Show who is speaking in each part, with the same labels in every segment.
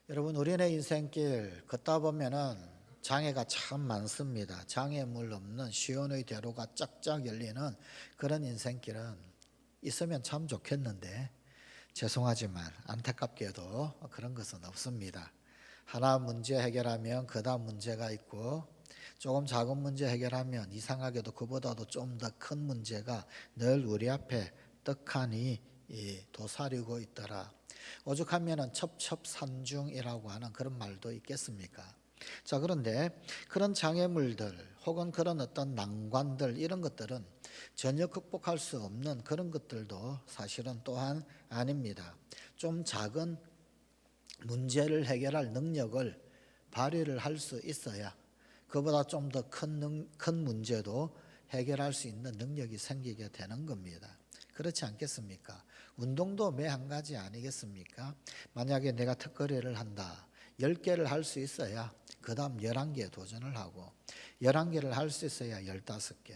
Speaker 1: 여러분, 우리네 인생길 걷다 보면은 장애가 참 많습니다. 장애물 없는 시온의 대로가 쫙쫙 열리는 그런 인생길은 있으면 참 좋겠는데, 죄송하지만 안타깝게도 그런 것은 없습니다. 하나 문제 해결하면 그 다음 문제가 있고, 조금 작은 문제 해결하면 이상하게도 그보다도 좀 더 큰 문제가 늘 우리 앞에 떡하니 도사리고 있더라. 오죽하면은 첩첩산중이라고 하는 그런 말도 있겠습니까? 자, 그런데 그런 장애물들 혹은 그런 어떤 난관들, 이런 것들은 전혀 극복할 수 없는 그런 것들도 사실은 또한 아닙니다. 좀 작은 문제를 해결할 능력을 발휘를 할 수 있어야 그보다 좀 더 큰 문제도 해결할 수 있는 능력이 생기게 되는 겁니다. 그렇지 않겠습니까? 운동도 매 한 가지 아니겠습니까? 만약에 내가 턱걸이를 한다, 10개를 할 수 있어야 그 다음 11개에 도전을 하고, 11개를 할 수 있어야 15개,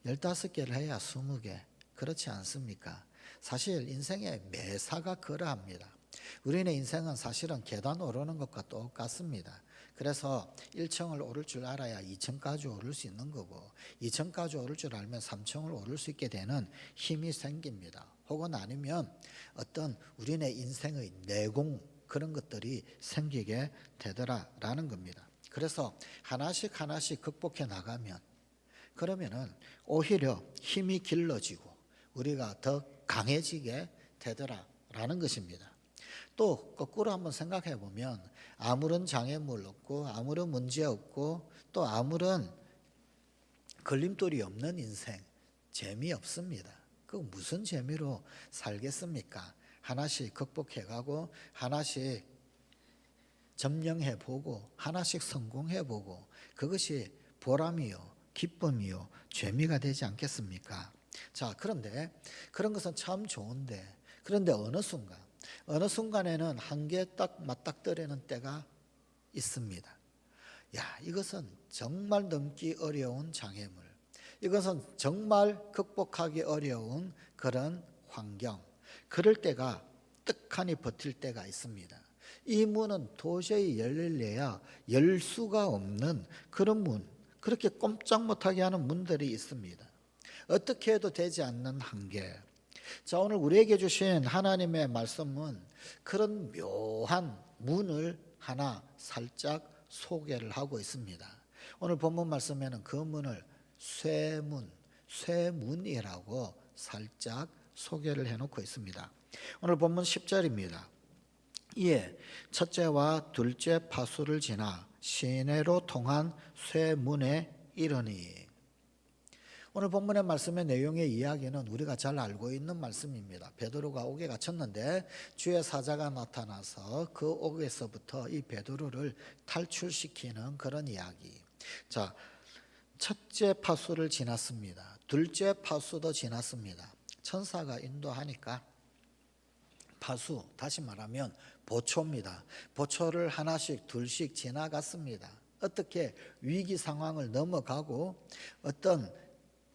Speaker 1: 15개를 해야 20개. 그렇지 않습니까? 사실 인생의 매사가 그러합니다. 우리의 인생은 사실은 계단 오르는 것과 똑같습니다. 그래서 1층을 오를 줄 알아야 2층까지 오를 수 있는 거고, 2층까지 오를 줄 알면 3층을 오를 수 있게 되는 힘이 생깁니다. 혹은 아니면 어떤 우리네 인생의 내공, 그런 것들이 생기게 되더라라는 겁니다. 그래서 하나씩 하나씩 극복해 나가면, 그러면은 오히려 힘이 길러지고 우리가 더 강해지게 되더라라는 것입니다. 또 거꾸로 한번 생각해 보면, 아무런 장애물 없고 아무런 문제 없고 또 아무런 걸림돌이 없는 인생 재미없습니다. 그 무슨 재미로 살겠습니까? 하나씩 극복해 가고 하나씩 점령해 보고 하나씩 성공해 보고, 그것이 보람이요 기쁨이요 재미가 되지 않겠습니까? 자, 그런데 그런 것은 참 좋은데, 그런데 어느 순간에는 한계에 딱 맞닥뜨리는 때가 있습니다. 이것은 정말 넘기 어려운 장애물, 이것은 정말 극복하기 어려운 그런 환경, 그럴 때가 떡하니 버틸 때가 있습니다. 이 문은 도저히 열릴래야 열 수가 없는 그런 문, 그렇게 꼼짝 못하게 하는 문들이 있습니다. 어떻게 해도 되지 않는 한계. 자, 오늘 우리에게 주신 하나님의 말씀은 그런 묘한 문을 하나 살짝 소개를 하고 있습니다. 오늘 본문 말씀에는 그 문을 쇠문이라고 살짝 소개를 해놓고 있습니다. 오늘 본문 10절입니다. 이에 첫째와 둘째 파수를 지나 시내로 통한 쇠문에 이르니. 오늘 본문의 말씀의 내용의 이야기는 우리가 잘 알고 있는 말씀입니다. 베드로가 옥에 갇혔는데 주의 사자가 나타나서 그 옥에서부터 이 베드로를 탈출시키는 그런 이야기. 자, 첫째 파수를 지났습니다. 둘째 파수도 지났습니다. 천사가 인도하니까 파수, 다시 말하면 보초입니다. 보초를 하나씩 둘씩 지나갔습니다. 어떻게 위기 상황을 넘어가고 어떤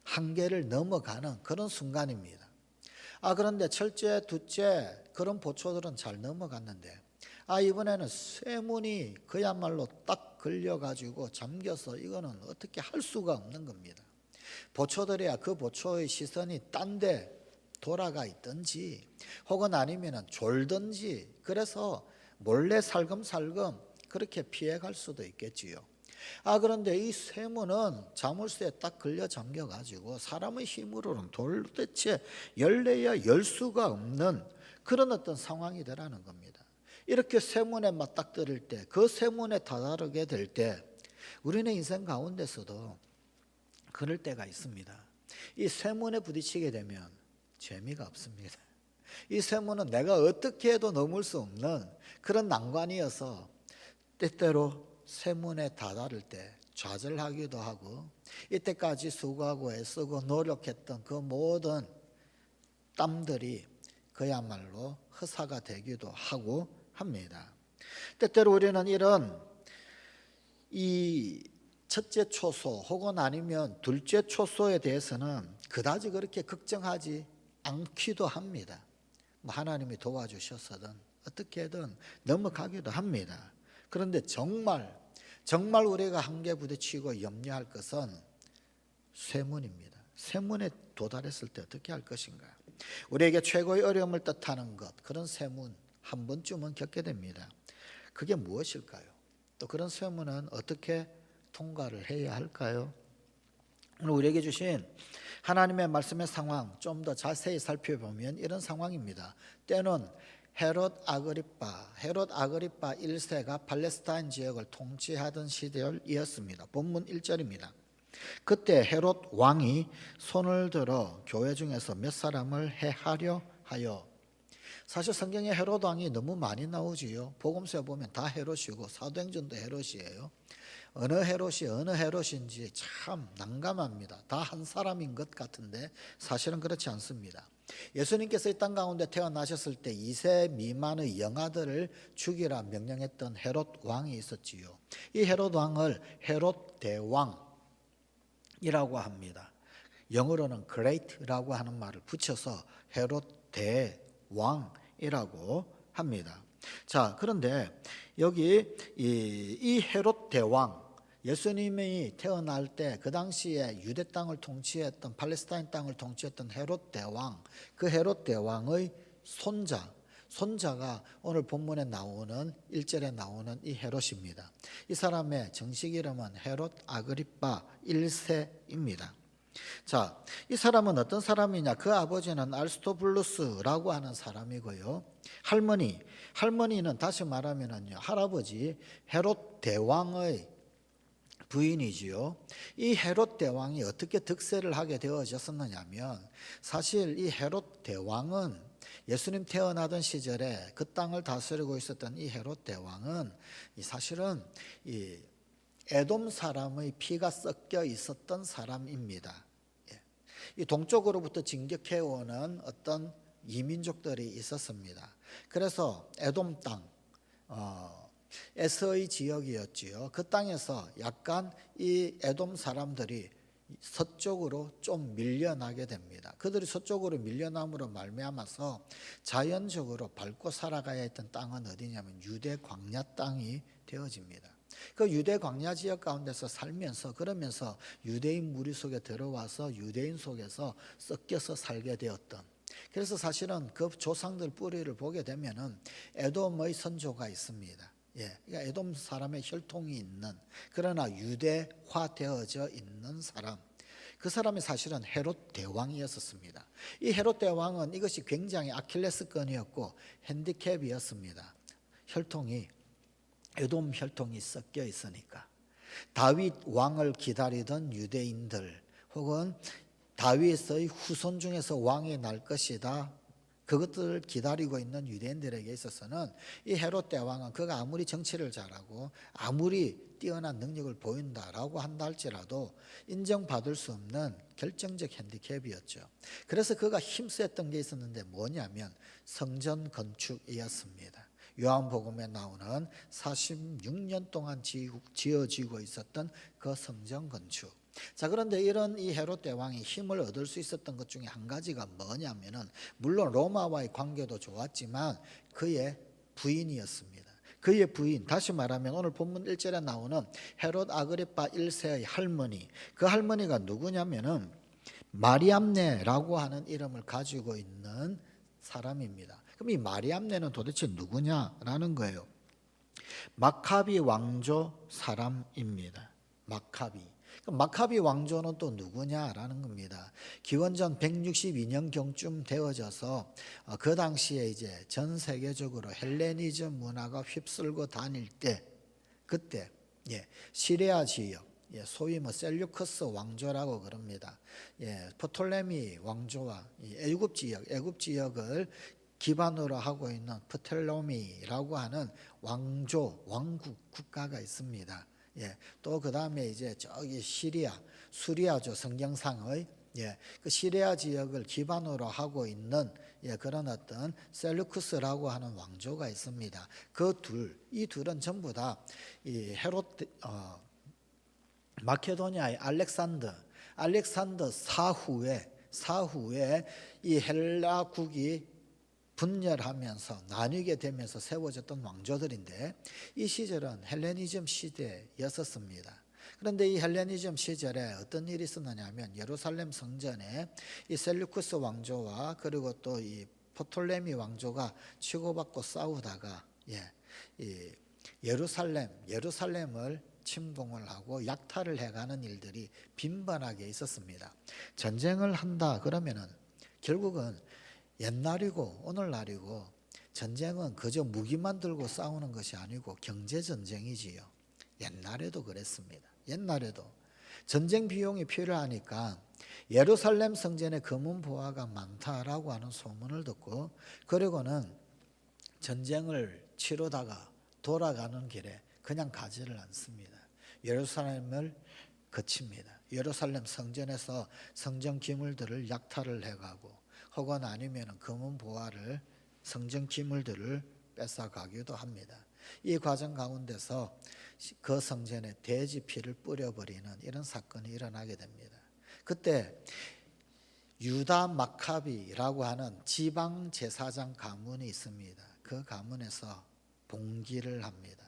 Speaker 1: 한계를 넘어가는 그런 순간입니다. 그런데 첫째, 둘째 그런 보초들은 잘 넘어갔는데, 이번에는 쇠문이 그야말로 딱 걸려가지고 잠겨서 이거는 어떻게 할 수가 없는 겁니다. 보초들이야 그 보초의 시선이 딴 데 돌아가 있든지 혹은 아니면 졸든지, 그래서 몰래 살금살금 그렇게 피해갈 수도 있겠지요. 그런데 이 쇠문은 자물쇠에 딱 걸려 잠겨가지고 사람의 힘으로는 도대체 열래야 열 수가 없는 그런 어떤 상황이 되라는 겁니다. 이렇게 쇠문에 맞닥뜨릴 때, 그 쇠문에 다다르게 될 때, 우리는 인생 가운데서도 그럴 때가 있습니다. 이 쇠문에 부딪히게 되면 재미가 없습니다. 이 쇠문은 내가 어떻게 해도 넘을 수 없는 그런 난관이어서 때때로 쇠문에 다다를 때 좌절하기도 하고, 이때까지 수고하고 애쓰고 노력했던 그 모든 땀들이 그야말로 허사가 되기도 하고 합니다. 때때로 우리는 이런 이 첫째 초소 혹은 아니면 둘째 초소에 대해서는 그다지 그렇게 걱정하지 않기도 합니다. 하나님이 도와주셨든 어떻게든 넘어가기도 합니다. 그런데 정말 우리가 한계 부딪히고 염려할 것은 쇠문입니다. 쇠문에 도달했을 때 어떻게 할 것인가? 우리에게 최고의 어려움을 뜻하는 것, 그런 쇠문 한 번쯤은 겪게 됩니다. 그게 무엇일까요? 또 그런 쇠문은 어떻게 통과를 해야 할까요? 오늘 우리에게 주신 하나님의 말씀의 상황 좀 더 자세히 살펴보면 이런 상황입니다. 때는 헤롯 아그리파 1세가 팔레스타인 지역을 통치하던 시절이었습니다. 본문 1절입니다. 그때 헤롯 왕이 손을 들어 교회 중에서 몇 사람을 해하려 하여. 사실 성경에 헤롯 왕이 너무 많이 나오지요. 복음서에 보면 다 헤롯이고 사도행전도 헤롯이에요. 어느 헤롯인지 참 난감합니다. 다 한 사람인 것 같은데 사실은 그렇지 않습니다. 예수님께서 이 땅 가운데 태어나셨을 때 2세 미만의 영아들을 죽이라 명령했던 헤롯 왕이 있었지요. 이 헤롯 왕을 헤롯 대왕이라고 합니다. 영어로는 great라고 하는 말을 붙여서 헤롯 대왕이라고 합니다. 자, 그런데 여기 이 헤롯 대왕, 예수님이 태어날 때 그 당시에 유대 땅을 통치했던, 팔레스타인 땅을 통치했던 헤롯 대왕, 그 헤롯 대왕의 손자가 오늘 본문에 나오는 1절에 나오는 이 헤롯입니다. 이 사람의 정식 이름은 헤롯 아그리파 1세입니다. 자, 이 사람은 어떤 사람이냐? 그 아버지는 아리스토블루스라고 하는 사람이고요. 할머니는 다시 말하면은요, 할아버지 헤롯 대왕의 부인이지요. 이 헤롯 대왕이 어떻게 득세를 하게 되어졌었느냐면, 사실 이 헤롯 대왕은 예수님 태어나던 시절에 그 땅을 다스리고 있었던 이 헤롯 대왕은 사실은 이 에돔 사람의 피가 섞여 있었던 사람입니다. 이 동쪽으로부터 진격해오는 어떤 이민족들이 있었습니다. 그래서 에돔 땅, 에서의 지역이었지요. 그 땅에서 약간 이 에돔 사람들이 서쪽으로 좀 밀려나게 됩니다. 그들이 서쪽으로 밀려남으로 말미암아서 자연적으로 밟고 살아가야 했던 땅은 어디냐면 유대 광야 땅이 되어집니다. 그 유대 광야 지역 가운데서 살면서, 그러면서 유대인 무리 속에 들어와서 유대인 속에서 섞여서 살게 되었던, 그래서 사실은 그 조상들 뿌리를 보게 되면은 에돔의 선조가 있습니다. 그러니까 에돔 사람의 혈통이 있는, 그러나 유대화 되어져 있는 사람, 그 사람이 사실은 헤롯 대왕이었습니다. 이 헤롯 대왕은 이것이 굉장히 아킬레스건이었고 핸디캡이었습니다. 에돔 혈통이 섞여 있으니까. 다윗 왕을 기다리던 유대인들, 혹은 다윗의 후손 중에서 왕이 날 것이다, 그것들을 기다리고 있는 유대인들에게 있어서는 이 헤롯 대왕은 그가 아무리 정치를 잘하고 아무리 뛰어난 능력을 보인다라고 한다 할지라도 인정받을 수 없는 결정적 핸디캡이었죠. 그래서 그가 힘쓰였던 게 있었는데 뭐냐면 성전 건축이었습니다. 요한복음에 나오는 46년 동안 지어지고 있었던 그 성전 건축. 자, 그런데 이런 이 헤롯 대왕이 힘을 얻을 수 있었던 것 중에 한 가지가 뭐냐면은, 물론 로마와의 관계도 좋았지만 그의 부인이었습니다. 그의 부인, 다시 말하면 오늘 본문 1절에 나오는 헤롯 아그리파 1세의 할머니, 그 할머니가 누구냐면은 마리암네라고 하는 이름을 가지고 있는 사람입니다. 그럼 이 마리암네는 도대체 누구냐라는 거예요. 마카비 왕조 사람입니다. 마카비 왕조는 또 누구냐라는 겁니다. 기원전 162년경쯤 되어져서 그 당시에 이제 전 세계적으로 헬레니즘 문화가 휩쓸고 다닐 때, 그때 시리아 지역, 소위 셀류커스 왕조라고 그럽니다. 프톨레미 왕조와 애굽 지역을 기반으로 하고 있는 프텔로미라고 하는 왕국 국가가 있습니다. 또 그 다음에 이제 저기 수리아죠, 성경상의 그 시리아 지역을 기반으로 하고 있는 그런 어떤 셀루쿠스라고 하는 왕조가 있습니다. 이 둘은 전부 다 이 헤롯 마케도니아의 알렉산더 사후에 이 헬라국이 분열하면서 나뉘게 되면서 세워졌던 왕조들인데 이 시절은 헬레니즘 시대였었습니다. 그런데 이 헬레니즘 시절에 어떤 일이 있었느냐면 예루살렘 성전에 이 셀루쿠스 왕조와 그리고 또 이 포톨레미 왕조가 치고받고 싸우다가 이 예루살렘을 침공을 하고 약탈을 해가는 일들이 빈번하게 있었습니다. 전쟁을 한다 그러면은 결국은 옛날이고 오늘날이고 전쟁은 그저 무기만 들고 싸우는 것이 아니고 경제 전쟁이지요. 옛날에도 그랬습니다. 옛날에도 전쟁 비용이 필요하니까 예루살렘 성전에 금은 보화가 많다라고 하는 소문을 듣고 그리고는 전쟁을 치르다가 돌아가는 길에 그냥 가지를 않습니다. 예루살렘을 거칩니다. 예루살렘 성전에서 성전 기물들을 약탈을 해가고 혹은 아니면 금은 보화를 성전 기물들을 뺏어가기도 합니다. 이 과정 가운데서 그 성전에 돼지 피를 뿌려버리는 이런 사건이 일어나게 됩니다. 그때 유다 마카비라고 하는 지방 제사장 가문이 있습니다. 그 가문에서 봉기를 합니다.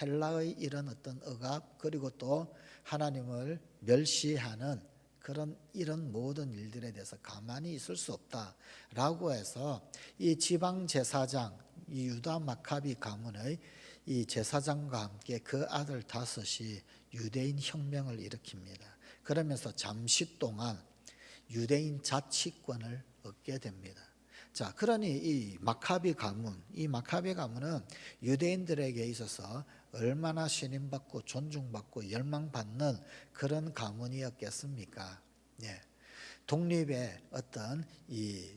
Speaker 1: 헬라의 이런 어떤 억압 그리고 또 하나님을 멸시하는 이런 모든 일들에 대해서 가만히 있을 수 없다라고 해서 이 지방 제사장 이 유다 마카비 가문의 이 제사장과 함께 그 아들 5이 유대인 혁명을 일으킵니다. 그러면서 잠시 동안 유대인 자치권을 얻게 됩니다. 자, 그러니 이 마카비 가문은 유대인들에게 있어서 얼마나 신임받고 존중받고 열망받는 그런 가문이었겠습니까? 독립의 어떤 이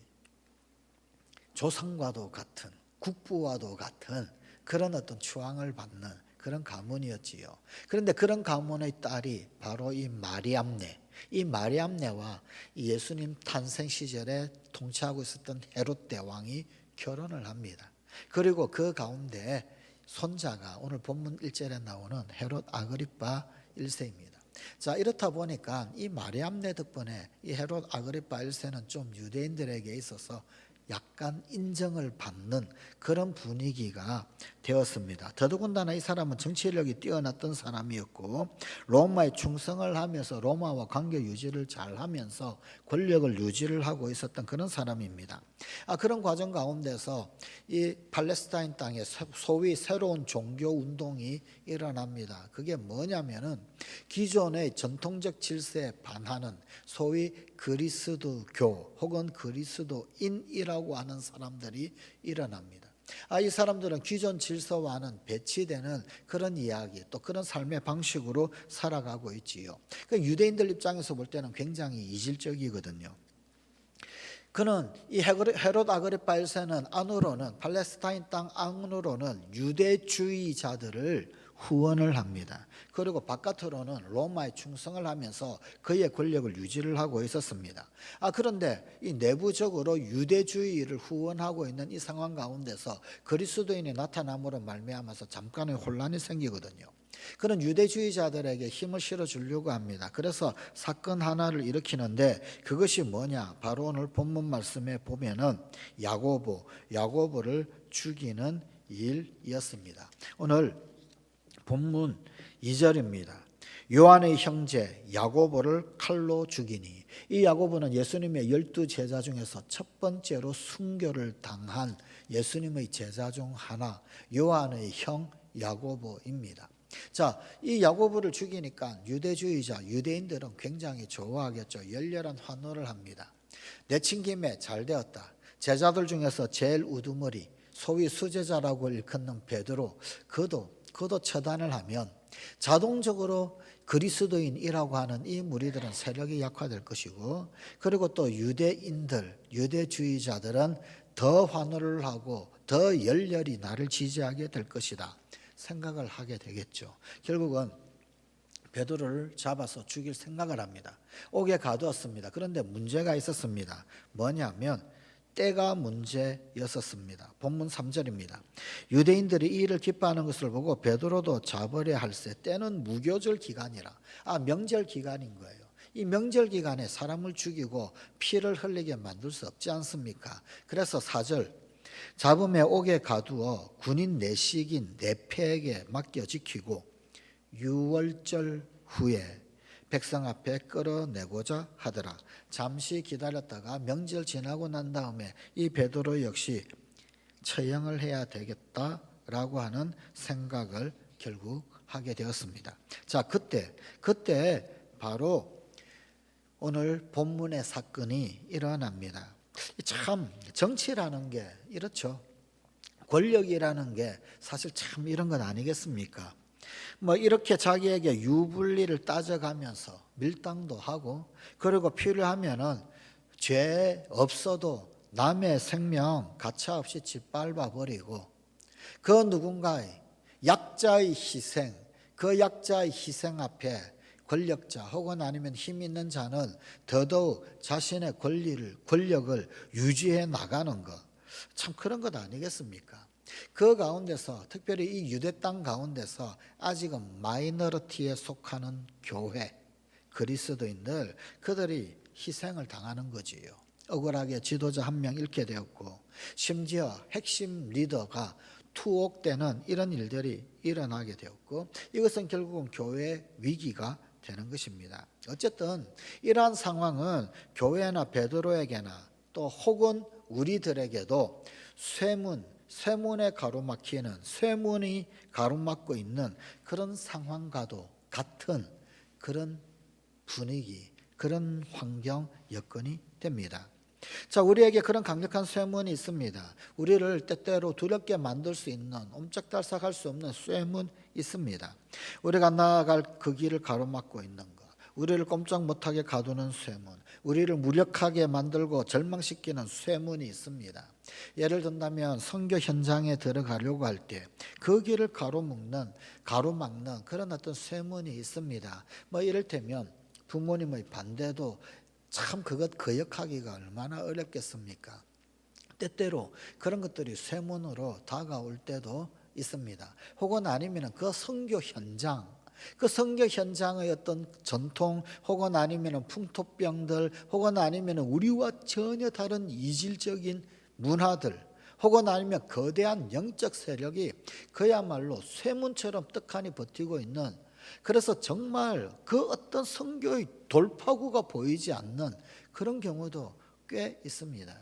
Speaker 1: 조상과도 같은 국부와도 같은 그런 어떤 추앙을 받는 그런 가문이었지요. 그런데 그런 가문의 딸이 바로 이 마리암네와 예수님 탄생 시절에 통치하고 있었던 헤롯 대왕이 결혼을 합니다. 그리고 그 가운데 손자가 오늘 본문 1절에 나오는 헤롯 아그리파 1세입니다. 자, 이렇다 보니까 이 마리암네 덕분에 이 헤롯 아그리파 1세는 좀 유대인들에게 있어서 약간 인정을 받는 그런 분위기가 되었습니다. 더더군다나 이 사람은 정치력이 뛰어났던 사람이었고 로마에 충성을 하면서 로마와 관계 유지를 잘 하면서 권력을 유지를 하고 있었던 그런 사람입니다. 그런 과정 가운데서 이 팔레스타인 땅에 소위 새로운 종교 운동이 일어납니다. 그게 뭐냐면은 기존의 전통적 질서에 반하는 소위 그리스도교 혹은 그리스도인이라고 하는 사람들이 일어납니다. 이 사람들은 기존 질서와는 배치되는 그런 이야기 또 그런 삶의 방식으로 살아가고 있지요. 그러니까 유대인들 입장에서 볼 때는 굉장히 이질적이거든요. 그는 이 헤롯 아그리파 1세는 안으로는 팔레스타인 땅 안으로는 유대주의자들을 후원을 합니다. 그리고 바깥으로는 로마에 충성을 하면서 그의 권력을 유지를 하고 있었습니다. 그런데 이 내부적으로 유대주의를 후원하고 있는 이 상황 가운데서 그리스도인이 나타남으로 말미암아서 잠깐의 혼란이 생기거든요. 그런 유대주의자들에게 힘을 실어주려고 합니다. 그래서 사건 하나를 일으키는데 그것이 뭐냐? 바로 오늘 본문 말씀에 보면은 야고보를 죽이는 일이었습니다. 오늘 본문 2절입니다. 요한의 형제 야고보를 칼로 죽이니 이 야고보는 예수님의 12제자 중에서 첫 번째로 순교를 당한 예수님의 제자 중 하나 요한의 형 야고보입니다. 자, 이 야고보를 죽이니까 유대인들은 굉장히 좋아하겠죠. 열렬한 환호를 합니다. 내친 김에 잘 되었다. 제자들 중에서 제일 우두머리 소위 수제자라고 일컫는 베드로 그도 처단을 하면 자동적으로 그리스도인이라고 하는 이 무리들은 세력이 약화될 것이고 그리고 또 유대주의자들은 더 환호를 하고 더 열렬히 나를 지지하게 될 것이다 생각을 하게 되겠죠. 결국은 베드로를 잡아서 죽일 생각을 합니다. 옥에 가두었습니다. 그런데 문제가 있었습니다. 뭐냐면 때가 문제였었습니다. 본문 3절입니다. 유대인들이 이 일을 기뻐하는 것을 보고 베드로도 잡으려 할세 때는 무교절 기간이라 명절 기간인 거예요. 이 명절 기간에 사람을 죽이고 피를 흘리게 만들 수 없지 않습니까? 그래서 4절 잡음에 옥에 가두어 군인 내식인 내패에게 맡겨 지키고 유월절 후에 백성 앞에 끌어내고자 하더라. 잠시 기다렸다가 명절 지나고 난 다음에 이 베드로 역시 처형을 해야 되겠다라고 하는 생각을 결국 하게 되었습니다. 자, 그때 바로 오늘 본문의 사건이 일어납니다. 참 정치라는 게 이렇죠. 권력이라는 게 사실 참 이런 건 아니겠습니까? 뭐 이렇게 자기에게 유불리를 따져가면서 밀당도 하고, 그리고 필요하면은 죄 없어도 남의 생명 가차없이 짓밟아 버리고, 그 누군가의 약자의 희생, 그 약자의 희생 앞에 권력자 혹은 아니면 힘 있는 자는 더더욱 자신의 권력을 유지해 나가는 것, 참 그런 것 아니겠습니까? 그 가운데서 특별히 이 유대 땅 가운데서 아직은 마이너리티에 속하는 교회, 그리스도인들, 그들이 희생을 당하는 거지요. 억울하게 지도자 한 명 잃게 되었고, 심지어 핵심 리더가 투옥되는 이런 일들이 일어나게 되었고, 이것은 결국은 교회의 위기가 되는 것입니다. 어쨌든 이러한 상황은 교회나 베드로에게나 또 혹은 우리들에게도 쇠문에 가로막히는, 쇠문이 가로막고 있는 그런 상황과도 같은 그런 분위기, 그런 환경 여건이 됩니다. 자, 우리에게 그런 강력한 쇠문이 있습니다. 우리를 때때로 두렵게 만들 수 있는, 옴짝달싹할 수 없는 쇠문이 있습니다. 우리가 나아갈 그 길을 가로막고 있는 것, 우리를 꼼짝 못하게 가두는 쇠문, 우리를 무력하게 만들고 절망시키는 쇠문이 있습니다. 예를 든다면 선교 현장에 들어가려고 할 때 그 길을 가로막는 그런 어떤 쇠문이 있습니다. 뭐 이를테면 부모님의 반대도 참 그것 거역하기가 얼마나 어렵겠습니까? 때때로 그런 것들이 쇠문으로 다가올 때도 있습니다. 혹은 아니면 그 선교 현장의 어떤 전통, 혹은 아니면 풍토병들, 혹은 아니면 우리와 전혀 다른 이질적인 문화들, 혹은 아니면 거대한 영적 세력이 그야말로 쇠문처럼 떡하니 버티고 있는, 그래서 정말 그 어떤 선교의 돌파구가 보이지 않는 그런 경우도 꽤 있습니다.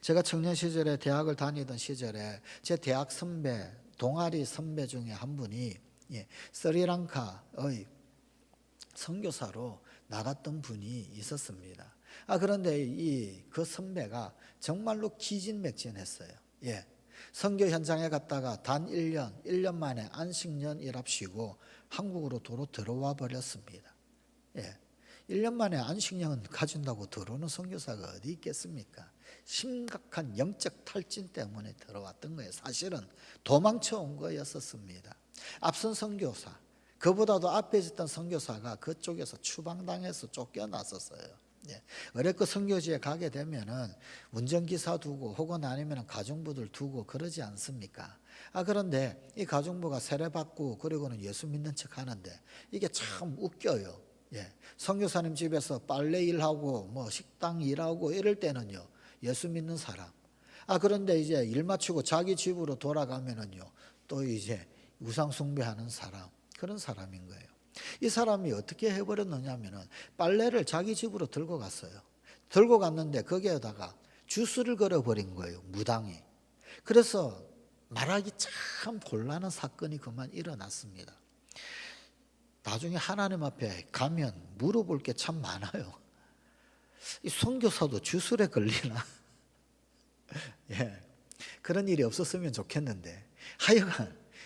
Speaker 1: 제가 청년 시절에 대학을 다니던 시절에 제 대학 선배, 동아리 선배 중에 한 분이 스리랑카의 선교사로 나갔던 분이 있었습니다. 그런데 그 선배가 정말로 기진맥진했어요. 선교 현장에 갔다가 단 1년 만에 안식년이랍시고 한국으로 도로 들어와 버렸습니다. 1년 만에 안식년 가진다고 들어오는 선교사가 어디 있겠습니까? 심각한 영적 탈진 때문에 들어왔던 거예요. 사실은 도망쳐 온 거였었습니다. 앞선 선교사, 그보다도 앞에 있었던 선교사가 그쪽에서 추방당해서 쫓겨났었어요. 어렵고 선교지에 가게 되면은 운전기사 두고 혹은 아니면 가정부들 두고 그러지 않습니까? 그런데 이 가정부가 세례받고 그리고는 예수 믿는 척 하는데 이게 참 웃겨요. 선교사님 집에서 빨래 일하고 뭐 식당 일하고 이럴 때는요, 예수 믿는 사람. 그런데 이제 일 마치고 자기 집으로 돌아가면은요, 또 이제 우상 숭배하는 사람, 그런 사람인 거예요. 이 사람이 어떻게 해버렸느냐면은 빨래를 자기 집으로 들고 갔어요. 들고 갔는데 거기에다가 주스를 걸어버린 거예요, 무당이. 그래서 말하기 참 곤란한 사건이 그만 일어났습니다. 나중에 하나님 앞에 가면 물어볼 게 참 많아요. 이 선교사도 주술에 걸리나? 그런 일이 없었으면 좋겠는데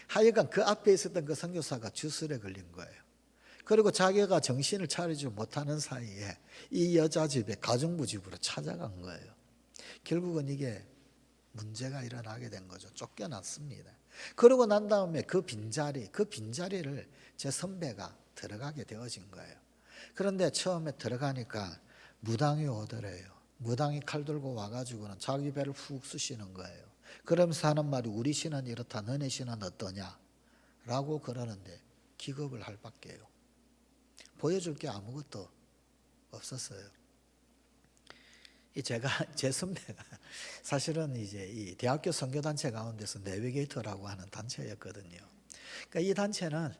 Speaker 1: 하여간 그 앞에 있었던 그 선교사가 주술에 걸린 거예요. 그리고 자기가 정신을 차리지 못하는 사이에 이 여자 집에 가정부 집으로 찾아간 거예요. 결국은 이게 문제가 일어나게 된 거죠. 쫓겨났습니다. 그러고 난 다음에 그 빈자리를 제 선배가 들어가게 되어진 거예요. 그런데 처음에 들어가니까 무당이 오더래요. 무당이 칼 들고 와가지고는 자기 배를 훅 쑤시는 거예요. 그러면서 하는 말이 우리 신은 이렇다, 너네 신은 어떠냐? 라고 그러는데 기겁을 할 밖에요. 보여줄 게 아무것도 없었어요. 제가 제 선배가 사실은 이제 이 대학교 선교단체 가운데서 내비게이터라고 하는 단체였거든요. 그러니까 이 단체는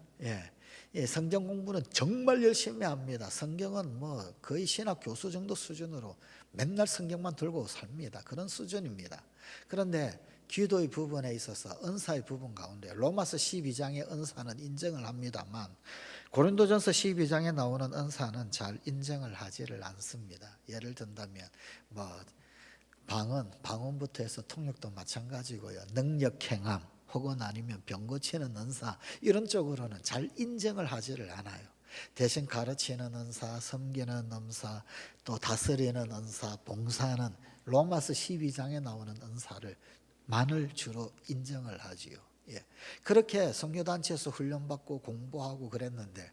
Speaker 1: 성경 공부는 정말 열심히 합니다. 성경은 뭐 거의 신학 교수 정도 수준으로 맨날 성경만 들고 삽니다. 그런 수준입니다. 그런데 기도의 부분에 있어서 은사의 부분 가운데 로마서 12장의 은사는 인정을 합니다만 고린도전서 12장에 나오는 은사는 잘 인정을 하지를 않습니다. 예를 든다면 뭐 방언부터 해서 통역도 마찬가지고요. 능력 행함 혹은 아니면 병 고치는 은사 이런 쪽으로는 잘 인정을 하지를 않아요. 대신 가르치는 은사, 섬기는 은사, 또 다스리는 은사, 봉사는 로마서 12장에 나오는 은사를 만을 주로 인정을 하지요. 그렇게 선교단체에서 훈련받고 공부하고 그랬는데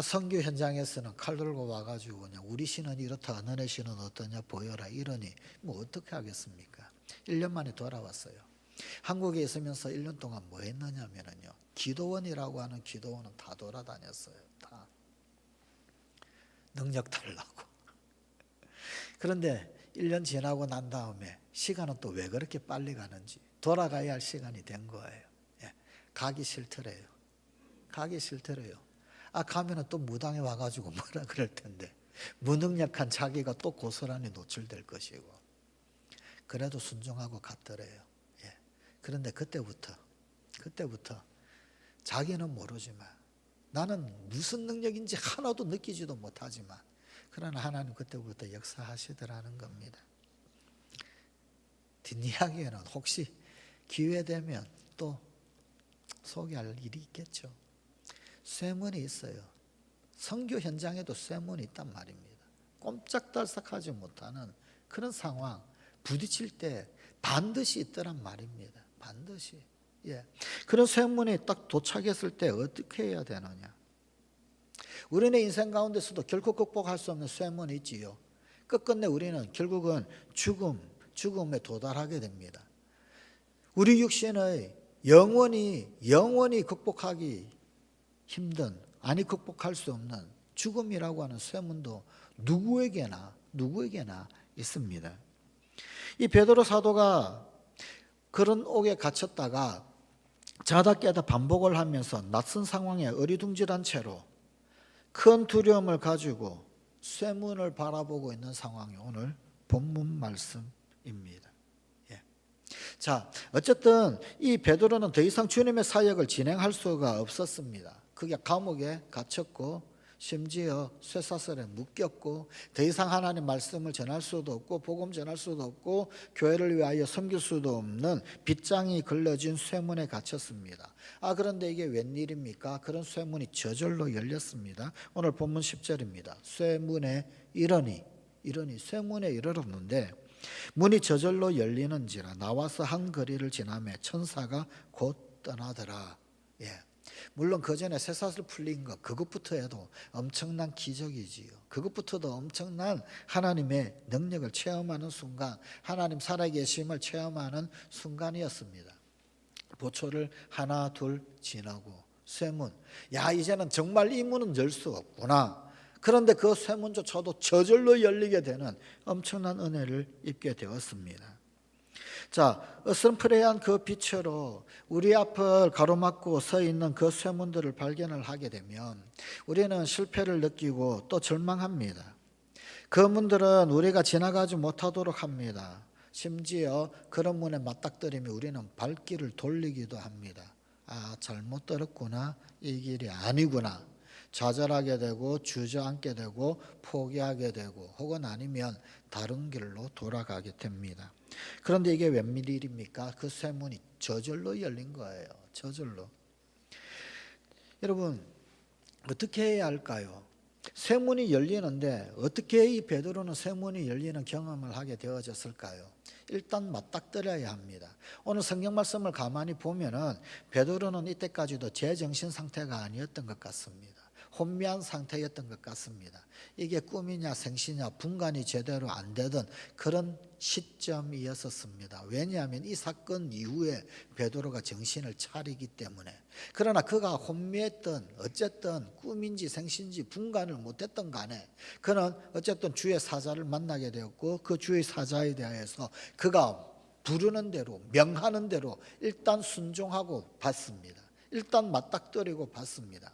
Speaker 1: 선교 현장에서는 칼 들고 와가지고 그냥 우리 신은 이렇다, 너네 신은 어떠냐 보여라 이러니 뭐 어떻게 하겠습니까? 1년 만에 돌아왔어요. 한국에 있으면서 1년 동안 뭐 했느냐면요, 기도원이라고 하는 기도원은 다 돌아다녔어요. 다 능력 달라고. 그런데 1년 지나고 난 다음에 시간은 또 왜 그렇게 빨리 가는지 돌아가야 할 시간이 된 거예요. 가기 싫더래요. 가기 싫더래요. 가면은 또 무당에 와가지고 뭐라 그럴 텐데 무능력한 자기가 또 고스란히 노출될 것이고 그래도 순종하고 갔더래요. 그런데 그때부터 자기는 모르지만 나는 무슨 능력인지 하나도 느끼지도 못하지만 그러나 하나님 그때부터 역사하시더라는 겁니다. 뒷이야기에는 혹시 기회되면 또 소개할 일이 있겠죠. 쇠문이 있어요. 선교 현장에도 쇠문이 있단 말입니다. 꼼짝달싹하지 못하는 그런 상황 부딪힐 때 반드시 있더란 말입니다. 반드시. 그런 쇠문이 딱 도착했을 때 어떻게 해야 되느냐. 우리네 인생 가운데서도 결코 극복할 수 없는 쇠문이 있지요. 끝끝내 우리는 결국은 죽음에 도달하게 됩니다. 우리 육신의 영원히 극복하기 힘든, 극복할 수 없는 죽음이라고 하는 쇠문도 누구에게나 있습니다. 이 베드로 사도가 그런 옥에 갇혔다가 자다 깨다 반복을 하면서 낯선 상황에 어리둥절한 채로 큰 두려움을 가지고 쇠문을 바라보고 있는 상황이 오늘 본문 말씀입니다. 자, 어쨌든 이 베드로는 더 이상 주님의 사역을 진행할 수가 없었습니다. 그게 감옥에 갇혔고 심지어 쇠사슬에 묶였고 더 이상 하나님 말씀을 전할 수도 없고 복음 전할 수도 없고 교회를 위하여 섬길 수도 없는 빗장이 걸러진 쇠문에 갇혔습니다. 그런데 이게 웬일입니까? 그런 쇠문이 저절로 열렸습니다. 오늘 본문 10절입니다. 쇠문에 이르니 쇠문에 이르렀는데 문이 저절로 열리는지라 나와서 한 거리를 지나매 천사가 곧 떠나더라. 물론 그 전에 쇠사슬 풀린 것 그것부터 해도 엄청난 기적이지요. 그것부터도 엄청난 하나님의 능력을 체험하는 순간, 하나님 살아계심을 체험하는 순간이었습니다. 보초를 하나 둘 지나고 쇠문, 이제는 정말 이 문은 열 수 없구나. 그런데 그 쇠문조차도 저절로 열리게 되는 엄청난 은혜를 입게 되었습니다. 자, 어슴푸레한 그 빛으로 우리 앞을 가로막고 서 있는 그 쇠문들을 발견을 하게 되면 우리는 실패를 느끼고 또 절망합니다. 그 문들은 우리가 지나가지 못하도록 합니다. 심지어 그런 문에 맞닥뜨리면 우리는 발길을 돌리기도 합니다. 잘못 들었구나, 이 길이 아니구나. 좌절하게 되고 주저앉게 되고 포기하게 되고 혹은 아니면 다른 길로 돌아가게 됩니다. 그런데 이게 웬일입니까? 그 쇠문이 저절로 열린 거예요. 저절로. 여러분 어떻게 해야 할까요? 쇠문이 열리는데 어떻게 이 베드로는 쇠문이 열리는 경험을 하게 되어졌을까요? 일단 맞닥뜨려야 합니다. 오늘 성경 말씀을 가만히 보면은 베드로는 이때까지도 제 정신 상태가 아니었던 것 같습니다. 혼미한 상태였던 것 같습니다. 이게 꿈이냐 생시냐 분간이 제대로 안 되던 그런 시점이었습니다. 왜냐하면 이 사건 이후에 베드로가 정신을 차리기 때문에. 그러나 그가 혼미했던 어쨌든 꿈인지 생시인지 분간을 못했던 간에 그는 어쨌든 주의 사자를 만나게 되었고 그 주의 사자에 대해서 그가 부르는 대로 명하는 대로 일단 순종하고 받습니다. 일단 맞닥뜨리고 받습니다.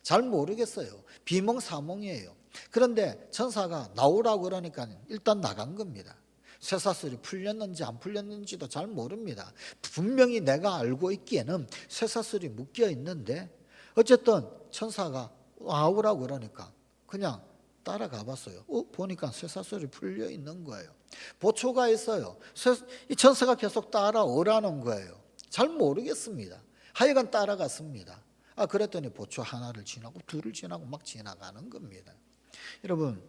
Speaker 1: 잘 모르겠어요. 비몽사몽이에요. 그런데 천사가 나오라고 그러니까 일단 나간 겁니다. 쇠사슬이 풀렸는지 안 풀렸는지도 잘 모릅니다. 분명히 내가 알고 있기에는 쇠사슬이 묶여 있는데 어쨌든 천사가 나오라고 그러니까 그냥 따라가 봤어요. 보니까 쇠사슬이 풀려 있는 거예요. 보초가 있어요. 이 천사가 계속 따라오라는 거예요. 잘 모르겠습니다. 하여간 따라갔습니다. 그랬더니 보초 하나를 지나고 둘을 지나고 막 지나가는 겁니다. 여러분,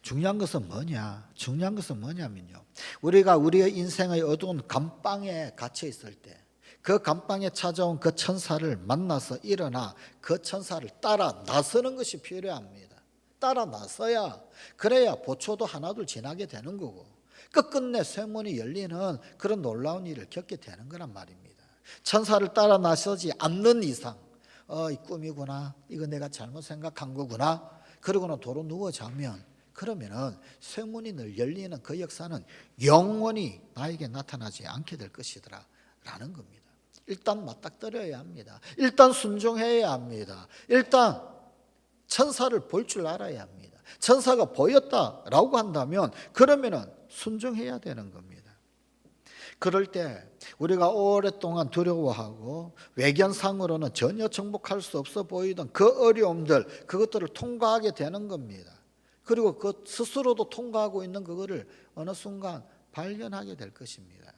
Speaker 1: 중요한 것은 뭐냐? 중요한 것은 뭐냐면요. 우리가 우리의 인생의 어두운 감방에 갇혀 있을 때 그 감방에 찾아온 그 천사를 만나서 일어나 그 천사를 따라 나서는 것이 필요합니다. 따라 나서야 그래야 보초도 하나둘 지나게 되는 거고 끝끝내 쇠문이 열리는 그런 놀라운 일을 겪게 되는 거란 말입니다. 천사를 따라 나서지 않는 이상 이 꿈이구나, 이거 내가 잘못 생각한 거구나, 그러고는 도로 누워 자면 그러면은 쇠문이 늘 열리는 그 역사는 영원히 나에게 나타나지 않게 될 것이더라 라는 겁니다. 일단 맞닥뜨려야 합니다. 일단 순종해야 합니다. 일단 천사를 볼 줄 알아야 합니다. 천사가 보였다라고 한다면 그러면은 순종해야 되는 겁니다. 그럴 때 우리가 오랫동안 두려워하고 외견상으로는 전혀 정복할 수 없어 보이던 그 어려움들, 그것들을 통과하게 되는 겁니다. 그리고 그 스스로도 통과하고 있는 그거를 어느 순간 발견하게 될 것입니다.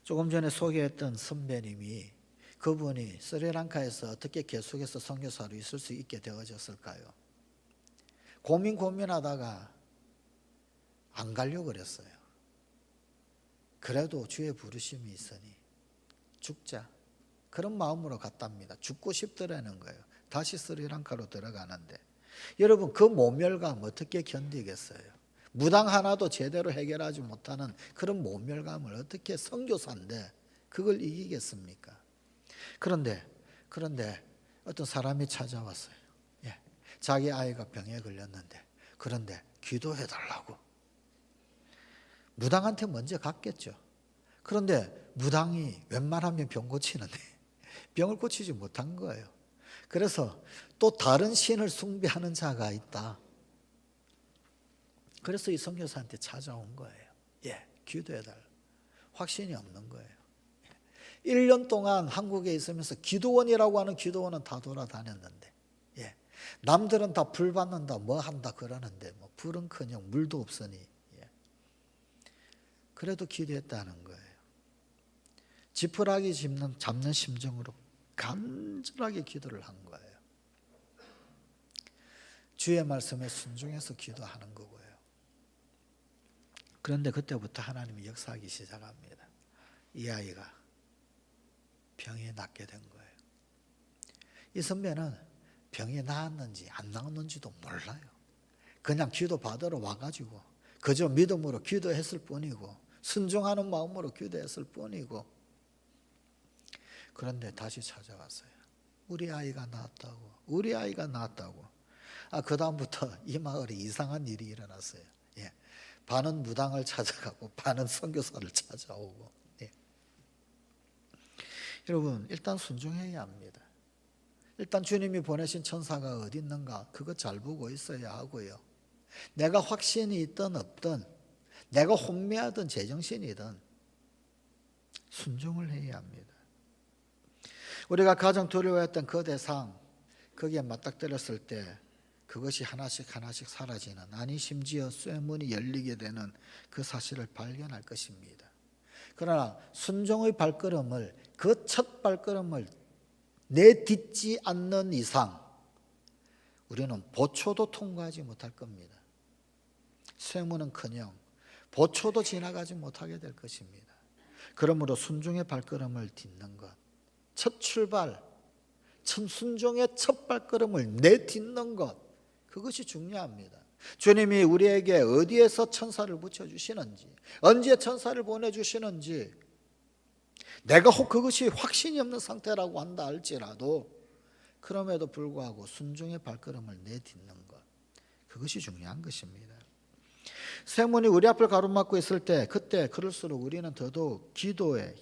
Speaker 1: 조금 전에 소개했던 선배님이 그분이 스리랑카에서 어떻게 계속해서 선교사로 있을 수 있게 되어졌을까요? 고민하다가 안 가려고 그랬어요. 그래도 주의 부르심이 있으니 죽자, 그런 마음으로 갔답니다. 죽고 싶더라는 거예요. 다시 스리랑카로 들어가는데 여러분, 그 모멸감 어떻게 견디겠어요? 무당 하나도 제대로 해결하지 못하는 그런 모멸감을 어떻게 선교사인데 그걸 이기겠습니까? 그런데 어떤 사람이 찾아왔어요. 자기 아이가 병에 걸렸는데 그런데 기도해 달라고. 무당한테 먼저 갔겠죠. 그런데 무당이 웬만하면 병 고치는데 병을 고치지 못한 거예요. 그래서 또 다른 신을 숭배하는 자가 있다. 그래서 이 선교사한테 찾아온 거예요. 기도해달라. 확신이 없는 거예요. 1년 동안 한국에 있으면서 기도원이라고 하는 기도원은 다 돌아다녔는데 남들은 다 불 받는다 뭐 한다 그러는데 뭐 불은커녕 물도 없으니 그래도 기도했다는 거예요. 지푸라기 잡는 심정으로 간절하게 기도를 한 거예요. 주의 말씀에 순종해서 기도하는 거고요. 그런데 그때부터 하나님이 역사하기 시작합니다. 이 아이가 병이 낫게 된 거예요. 이 선배는 병이 나았는지 안 나았는지도 몰라요. 그냥 기도 받으러 와가지고 그저 믿음으로 기도했을 뿐이고 순종하는 마음으로 기도했을 뿐이고 그런데 다시 찾아왔어요. 우리 아이가 나았다고, 우리 아이가 나았다고. 그 다음부터 이 마을에 이상한 일이 일어났어요. 반은 무당을 찾아가고 반은 선교사를 찾아오고. 여러분, 일단 순종해야 합니다. 일단 주님이 보내신 천사가 어디 있는가 그거 잘 보고 있어야 하고요. 내가 확신이 있든 없든 내가 혼미하든 제정신이든 순종을 해야 합니다. 우리가 가장 두려워했던 그 대상 거기에 맞닥뜨렸을 때 그것이 하나씩 사라지는, 아니 심지어 쇠문이 열리게 되는 그 사실을 발견할 것입니다. 그러나 순종의 발걸음을, 그 첫 발걸음을 내딛지 않는 이상 우리는 보초도 통과하지 못할 겁니다. 쇠문은커녕 보초도 지나가지 못하게 될 것입니다. 그러므로 순종의 발걸음을 딛는 것, 첫 출발, 순종의 첫 발걸음을 내딛는 것, 그것이 중요합니다. 주님이 우리에게 어디에서 천사를 붙여주시는지, 언제 천사를 보내주시는지, 내가 혹 그것이 확신이 없는 상태라고 한다 할지라도 그럼에도 불구하고 순종의 발걸음을 내딛는 것, 그것이 중요한 것입니다. 생문이 우리 앞을 가로막고 있을 때, 그때 그럴수록 우리는 더더욱 기도에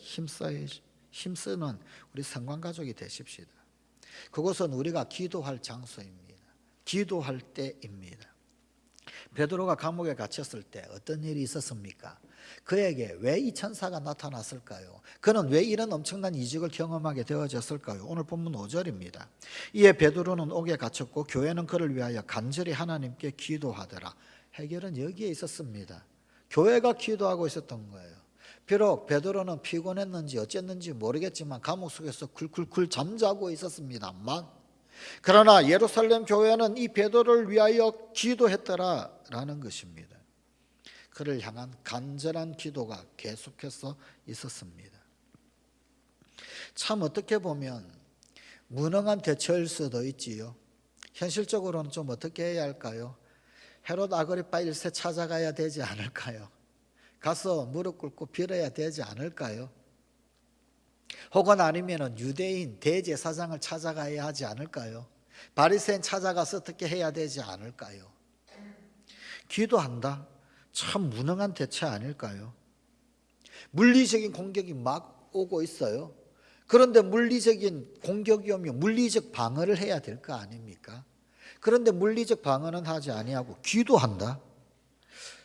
Speaker 1: 힘쓰는 우리 성관가족이 되십시다. 그것은 우리가 기도할 장소입니다. 기도할 때입니다. 베드로가 감옥에 갇혔을 때 어떤 일이 있었습니까? 그에게 왜 이 천사가 나타났을까요? 그는 왜 이런 엄청난 이적을 경험하게 되어졌을까요? 오늘 본문 5절입니다. 이에 베드로는 옥에 갇혔고 교회는 그를 위하여 간절히 하나님께 기도하더라. 해결은 여기에 있었습니다. 교회가 기도하고 있었던 거예요. 비록 베드로는 피곤했는지 어쨌는지 모르겠지만 감옥 속에서 쿨쿨쿨 잠자고 있었습니다만, 그러나 예루살렘 교회는 이 베드로를 위하여 기도했더라라는 것입니다. 그를 향한 간절한 기도가 계속해서 있었습니다. 참 어떻게 보면 무능한 대처일 수도 있지요. 현실적으로는 좀 어떻게 해야 할까요? 헤롯 아그리파 1세 찾아가야 되지 않을까요? 가서 무릎 꿇고 빌어야 되지 않을까요? 혹은 아니면 유대인 대제사장을 찾아가야 하지 않을까요? 바리새인 찾아가서 어떻게 해야 되지 않을까요? 기도한다? 참 무능한 대체 아닐까요? 물리적인 공격이 막 오고 있어요. 그런데 물리적인 공격이 오면 물리적 방어를 해야 될 거 아닙니까? 그런데 물리적 방어는 하지 아니하고 기도한다?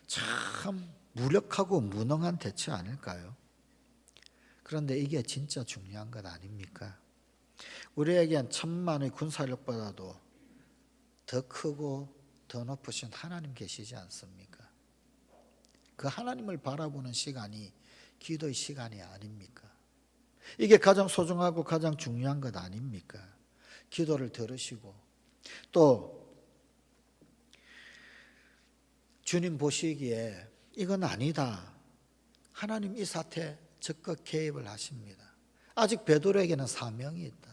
Speaker 1: 참 무력하고 무능한 대체 아닐까요? 그런데 이게 진짜 중요한 것 아닙니까? 우리에겐 천만의 군사력보다도 더 크고 더 높으신 하나님 계시지 않습니까? 그 하나님을 바라보는 시간이 기도의 시간이 아닙니까? 이게 가장 소중하고 가장 중요한 것 아닙니까? 기도를 들으시고 또 주님 보시기에 이건 아니다, 하나님 이 사태에 적극 개입을 하십니다. 아직 베드로에게는 사명이 있다.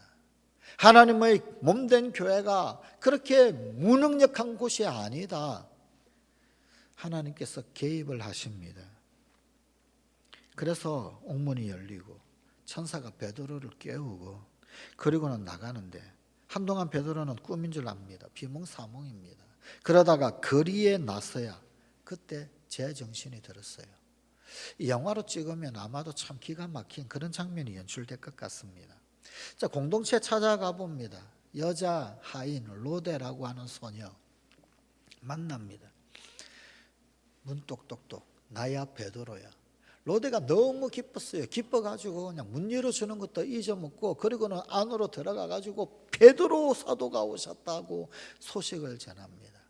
Speaker 1: 하나님의 몸된 교회가 그렇게 무능력한 곳이 아니다. 하나님께서 개입을 하십니다. 그래서 옥문이 열리고 천사가 베드로를 깨우고 그리고는 나가는데, 한동안 베드로는 꿈인 줄 압니다. 비몽사몽입니다. 그러다가 거리에 나서야 그때 제 정신이 들었어요. 이 영화로 찍으면 아마도 참 기가 막힌 그런 장면이 연출될 것 같습니다. 자, 공동체 찾아가 봅니다. 여자 하인 로데라고 하는 소녀 만납니다. 문똑똑똑, 나야 베드로야. 로데가 너무 기뻤어요. 기뻐가지고 그냥 문 열어주는 것도 잊어먹고, 그리고는 안으로 들어가가지고 베드로 사도가 오셨다고 소식을 전합니다.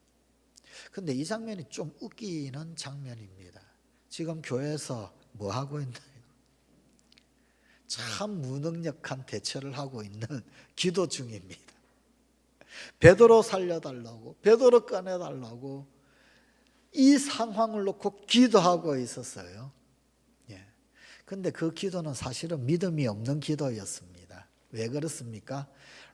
Speaker 1: 근데 이 장면이 좀 웃기는 장면입니다. 지금 교회에서 뭐 하고 있나요? 참 무능력한 대처를 하고 있는 기도 중입니다. 베드로 살려달라고, 베드로 꺼내달라고 이 상황을 놓고 기도하고 있었어요. 근데 그 기도는 사실은 믿음이 없는 기도였습니다. 왜 그렇습니까?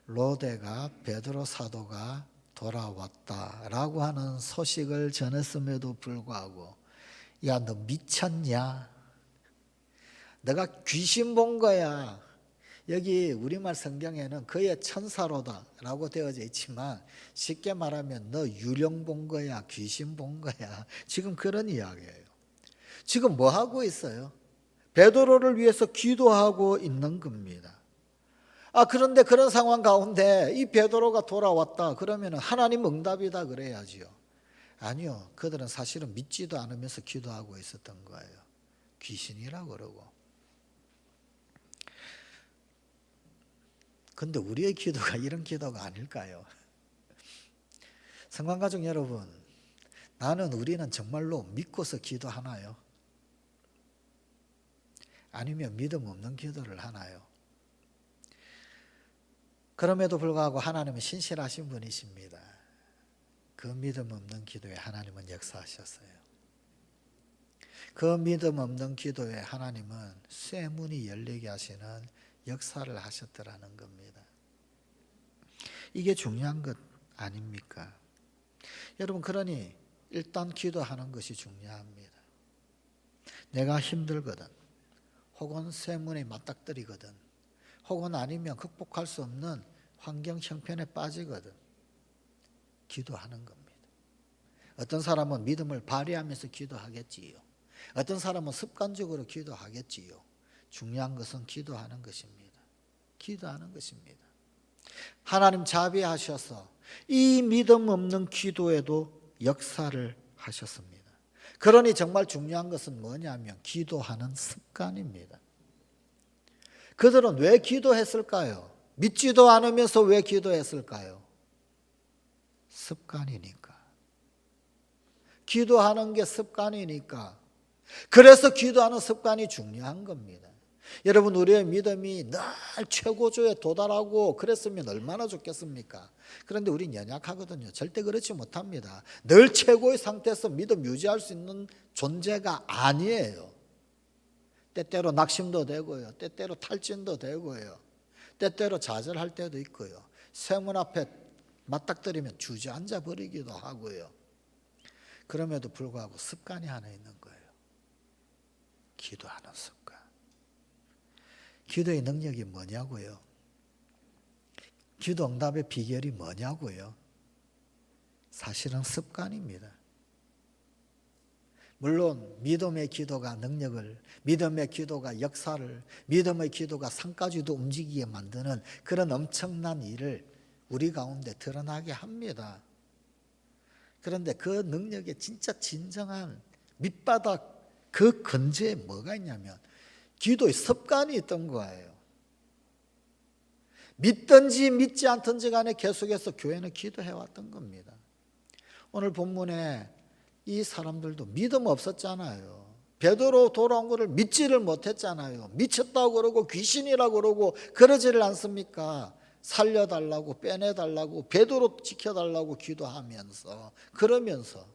Speaker 1: 로데가 베드로 사도가 돌아왔다라고 하는 소식을 전했음에도 불구하고, 야, 너 미쳤냐? 너가 귀신 본 거야. 여기 우리말 성경에는 그의 천사로다 라고 되어져 있지만, 쉽게 말하면 너 유령 본 거야, 귀신 본 거야. 지금 그런 이야기예요. 지금 뭐 하고 있어요? 베드로를 위해서 기도하고 있는 겁니다. 그런데 그런 상황 가운데 이 베드로가 돌아왔다 그러면 하나님 응답이다 그래야지요. 아니요, 그들은 사실은 믿지도 않으면서 기도하고 있었던 거예요. 귀신이라고 그러고. 근데 우리의 기도가 이런 기도가 아닐까요? 성관가족 여러분, 우리는 정말로 믿고서 기도하나요? 아니면 믿음 없는 기도를 하나요? 그럼에도 불구하고 하나님은 신실하신 분이십니다. 그 믿음 없는 기도에 하나님은 역사하셨어요. 그 믿음 없는 기도에 하나님은 쇠문이 열리게 하시는 역사를 하셨더라는 겁니다. 이게 중요한 것 아닙니까? 여러분, 그러니 일단 기도하는 것이 중요합니다. 내가 힘들거든, 혹은 세문이 맞닥뜨리거든, 혹은 아니면 극복할 수 없는 환경 형편에 빠지거든, 기도하는 겁니다. 어떤 사람은 믿음을 발휘하면서 기도하겠지요. 어떤 사람은 습관적으로 기도하겠지요. 중요한 것은 기도하는 것입니다. 기도하는 것입니다. 하나님 자비하셔서 이 믿음 없는 기도에도 역사를 하셨습니다. 그러니 정말 중요한 것은 뭐냐면 기도하는 습관입니다. 그들은 왜 기도했을까요? 믿지도 않으면서 왜 기도했을까요? 습관이니까. 기도하는 게 습관이니까. 그래서 기도하는 습관이 중요한 겁니다. 여러분, 우리의 믿음이 늘 최고조에 도달하고 그랬으면 얼마나 좋겠습니까? 그런데 우린 연약하거든요. 절대 그렇지 못합니다. 늘 최고의 상태에서 믿음 유지할 수 있는 존재가 아니에요. 때때로 낙심도 되고요. 때때로 탈진도 되고요. 때때로 좌절할 때도 있고요. 세문 앞에 맞닥뜨리면 주저앉아 버리기도 하고요. 그럼에도 불구하고 습관이 하나 있는 거예요. 기도하는 습관. 기도의 능력이 뭐냐고요? 기도 응답의 비결이 뭐냐고요? 사실은 습관입니다. 물론 믿음의 기도가 능력을, 믿음의 기도가 역사를, 믿음의 기도가 산까지도 움직이게 만드는 그런 엄청난 일을 우리 가운데 드러나게 합니다. 그런데 그 능력의 진짜 진정한 밑바닥 그 근저에 뭐가 있냐면 기도의 습관이 있던 거예요. 믿든지 믿지 않든지 간에 계속해서 교회는 기도해왔던 겁니다. 오늘 본문에 이 사람들도 믿음 없었잖아요. 베드로 돌아온 것을 믿지를 못했잖아요. 미쳤다고 그러고 귀신이라고 그러고 그러지를 않습니까? 살려달라고, 빼내달라고, 베드로 지켜달라고 기도하면서, 그러면서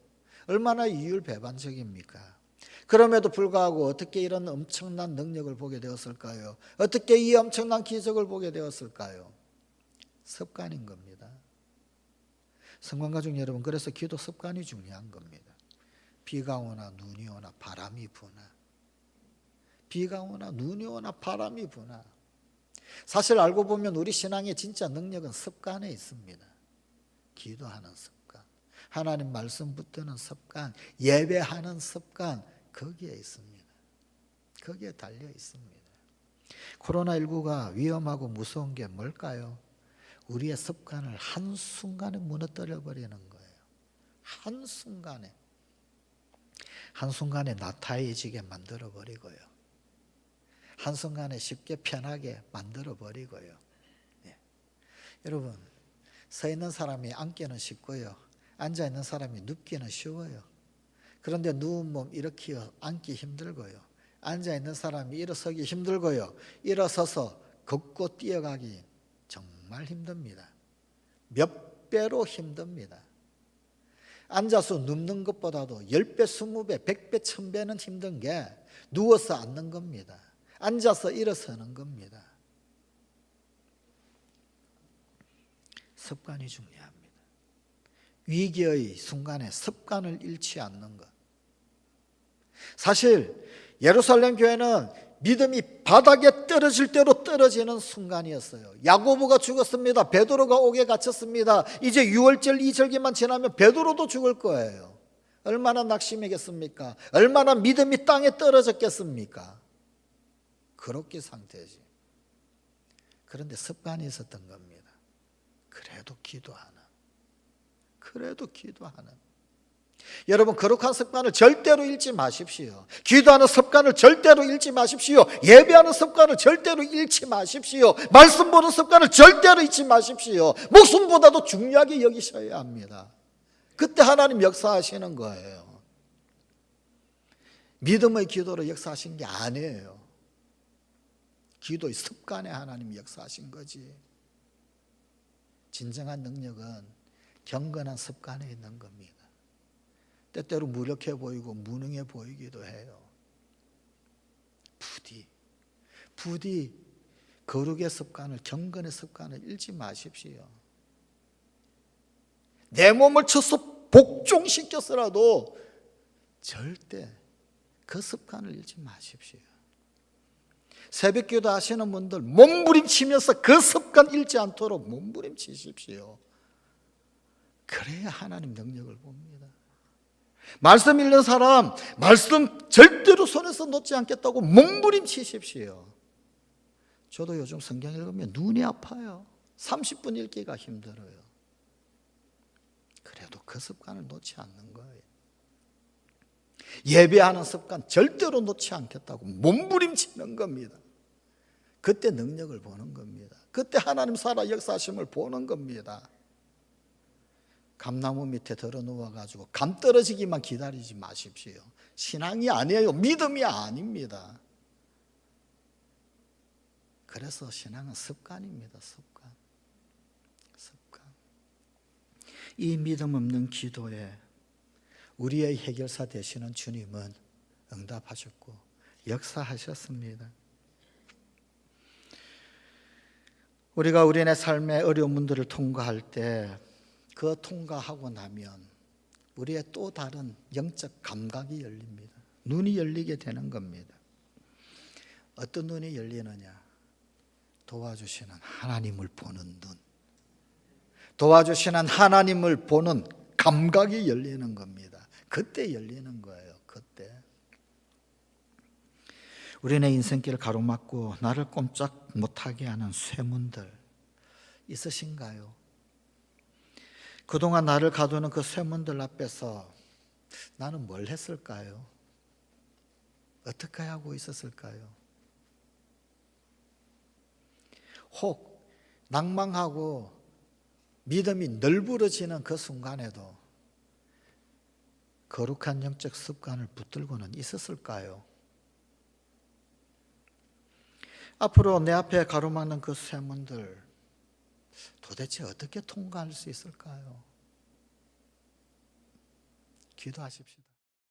Speaker 1: 얼마나 이율배반적입니까? 그럼에도 불구하고 어떻게 이런 엄청난 능력을 보게 되었을까요? 어떻게 이 엄청난 기적을 보게 되었을까요? 습관인 겁니다. 성관가족 여러분, 그래서 기도 습관이 중요한 겁니다. 비가 오나 눈이 오나 바람이 부나, 비가 오나 눈이 오나 바람이 부나, 사실 알고 보면 우리 신앙의 진짜 능력은 습관에 있습니다. 기도하는 습관, 하나님 말씀 붙드는 습관, 예배하는 습관, 거기에 있습니다. 거기에 달려 있습니다. 코로나19가 위험하고 무서운 게 뭘까요? 우리의 습관을 한순간에 무너뜨려 버리는 거예요. 한순간에 나타해지게 만들어 버리고요. 한순간에 쉽게 편하게 만들어 버리고요. 예. 여러분, 서 있는 사람이 앉기는 쉽고요. 앉아 있는 사람이 눕기는 쉬워요. 그런데 누운 몸 일으켜 앉기 힘들고요. 앉아 있는 사람이 일어서기 힘들고요. 일어서서 걷고 뛰어가기 정말 힘듭니다. 몇 배로 힘듭니다. 앉아서 눕는 것보다도 10배, 20배, 100배, 1000배는 힘든 게 누워서 앉는 겁니다. 앉아서 일어서는 겁니다. 습관이 중요합니다. 위기의 순간에 습관을 잃지 않는 것. 사실 예루살렘 교회는 믿음이 바닥에 떨어질 대로 떨어지는 순간이었어요. 야고보가 죽었습니다. 베드로가 옥에 갇혔습니다. 이제 6월절 이 절기만 지나면 베드로도 죽을 거예요. 얼마나 낙심이겠습니까? 얼마나 믿음이 땅에 떨어졌겠습니까? 그렇게 상태지. 그런데 습관이 있었던 겁니다. 그래도 기도하는. 여러분, 거룩한 습관을 절대로 잃지 마십시오. 기도하는 습관을 절대로 잃지 마십시오. 예배하는 습관을 절대로 잃지 마십시오. 말씀 보는 습관을 절대로 잃지 마십시오. 목숨보다도 중요하게 여기셔야 합니다. 그때 하나님 역사하시는 거예요. 믿음의 기도로 역사하신 게 아니에요. 기도의 습관에 하나님 역사하신 거지. 진정한 능력은 경건한 습관에 있는 겁니다. 때때로 무력해 보이고 무능해 보이기도 해요. 부디 거룩의 습관을, 경건의 습관을 잃지 마십시오. 내 몸을 쳐서 복종시켜서라도 절대 그 습관을 잃지 마십시오. 새벽기도 하시는 분들 몸부림치면서 그 습관 잃지 않도록 몸부림치십시오. 그래야 하나님 능력을 봅니다. 말씀 읽는 사람 말씀 절대로 손에서 놓지 않겠다고 몸부림치십시오. 저도 요즘 성경 읽으면 눈이 아파요. 30분 읽기가 힘들어요. 그래도 그 습관을 놓지 않는 거예요. 예배하는 습관 절대로 놓지 않겠다고 몸부림치는 겁니다. 그때 능력을 보는 겁니다. 그때 하나님 살아 역사하심을 보는 겁니다. 감나무 밑에 들어 누워가지고 감 떨어지기만 기다리지 마십시오. 신앙이 아니에요. 믿음이 아닙니다. 그래서 신앙은 습관입니다. 습관. 이 믿음 없는 기도에 우리의 해결사 되시는 주님은 응답하셨고 역사하셨습니다. 우리가 우리네 삶의 어려운 문들을 통과할 때 그 통과하고 나면 우리의 또 다른 영적 감각이 열립니다. 눈이 열리게 되는 겁니다. 어떤 눈이 열리느냐? 도와주시는 하나님을 보는 눈, 도와주시는 하나님을 보는 감각이 열리는 겁니다. 그때 열리는 거예요. 그때. 우리네 인생길을 가로막고 나를 꼼짝 못하게 하는 쇠문들 있으신가요? 그동안 나를 가두는 그 쇠문들 앞에서 나는 뭘 했을까요? 어떻게 하고 있었을까요? 혹 낭망하고 믿음이 널브러지는 그 순간에도 거룩한 영적 습관을 붙들고는 있었을까요? 앞으로 내 앞에 가로막는 그 쇠문들 도대체 어떻게 통과할 수 있을까요? 기도하십시오.